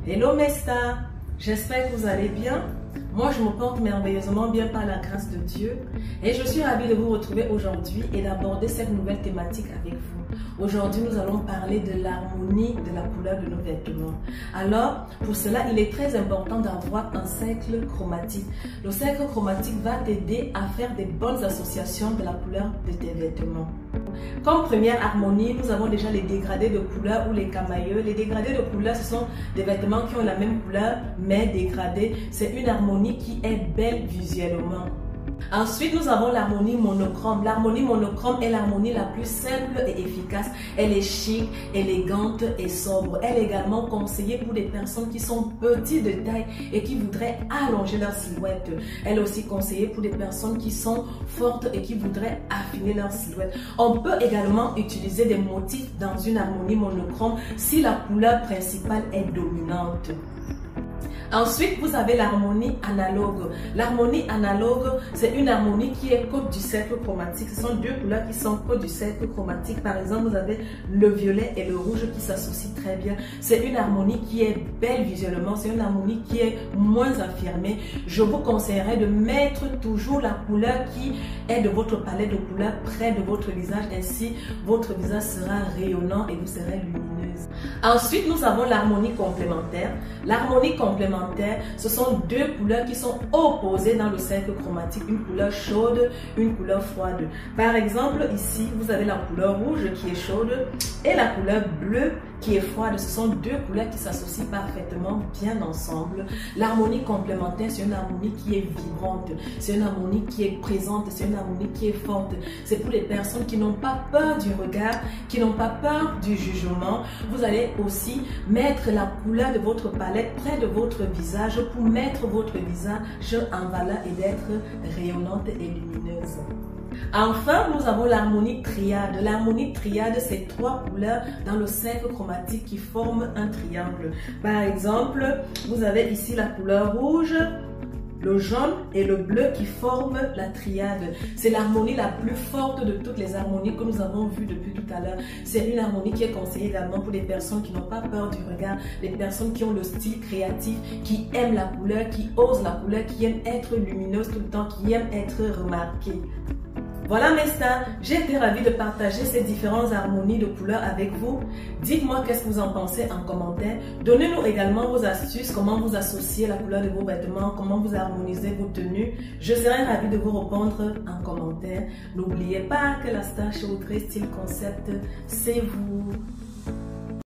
Hello mes stars, j'espère que vous allez bien. Moi je me porte merveilleusement bien par la grâce de Dieu et je suis ravie de vous retrouver aujourd'hui et d'aborder cette nouvelle thématique avec vous. Aujourd'hui nous allons parler de l'harmonie de la couleur de nos vêtements. Alors pour cela il est très important d'avoir un cercle chromatique. Le cercle chromatique va t'aider à faire des bonnes associations de la couleur de tes vêtements. Comme première harmonie, nous avons déjà les dégradés de couleur ou les camailleux. Les dégradés de couleur, ce sont des vêtements qui ont la même couleur mais dégradés. C'est une harmonie qui est belle visuellement. Ensuite, nous avons l'harmonie monochrome. L'harmonie monochrome est l'harmonie la plus simple et efficace. Elle est chic, élégante et sobre. Elle est également conseillée pour des personnes qui sont petites de taille et qui voudraient allonger leur silhouette. Elle est aussi conseillée pour des personnes qui sont fortes et qui voudraient affiner leur silhouette. On peut également utiliser des motifs dans une harmonie monochrome si la couleur principale est dominante. Ensuite, vous avez l'harmonie analogue. L'harmonie analogue, c'est une harmonie qui est code du cercle chromatique. Ce sont deux couleurs qui sont code du cercle chromatique. Par exemple, vous avez le violet et le rouge qui s'associent très bien. C'est une harmonie qui est belle visuellement. C'est une harmonie qui est moins affirmée. Je vous conseillerais de mettre toujours la couleur qui est de votre palette de couleurs près de votre visage. Ainsi, votre visage sera rayonnant et vous serez lumineuse. Ensuite, nous avons l'harmonie complémentaire. L'harmonie complémentaire, ce sont deux couleurs qui sont opposées dans le cercle chromatique, une couleur chaude, une couleur froide. Par exemple, ici, vous avez la couleur rouge qui est chaude et la couleur bleue qui est froide. Ce sont deux couleurs qui s'associent parfaitement bien ensemble. L'harmonie complémentaire, c'est une harmonie qui est vibrante, c'est une harmonie qui est présente, c'est une harmonie qui est forte. C'est pour les personnes qui n'ont pas peur du regard, qui n'ont pas peur du jugement. Vous allez aussi mettre la couleur de votre palette près de votre visage pour mettre votre visage en valeur et d'être rayonnante et lumineuse. Enfin, nous avons l'harmonie triade. L'harmonie triade, c'est trois couleurs dans le cercle chromatique qui forment un triangle. Par exemple, vous avez ici la couleur rouge, le jaune et le bleu qui forment la triade. C'est l'harmonie la plus forte de toutes les harmonies que nous avons vues depuis tout à l'heure. C'est une harmonie qui est conseillée également pour les personnes qui n'ont pas peur du regard, les personnes qui ont le style créatif, qui aiment la couleur, qui osent la couleur, qui aiment être lumineuses tout le temps, qui aiment être remarquées. Voilà mes stars, j'ai été ravie de partager ces différentes harmonies de couleurs avec vous. Dites-moi qu'est-ce que vous en pensez en commentaire. Donnez-nous également vos astuces, comment vous associez la couleur de vos vêtements, comment vous harmonisez vos tenues. Je serai ravie de vous répondre en commentaire. N'oubliez pas que la star chez Audrey Style Concept, c'est vous.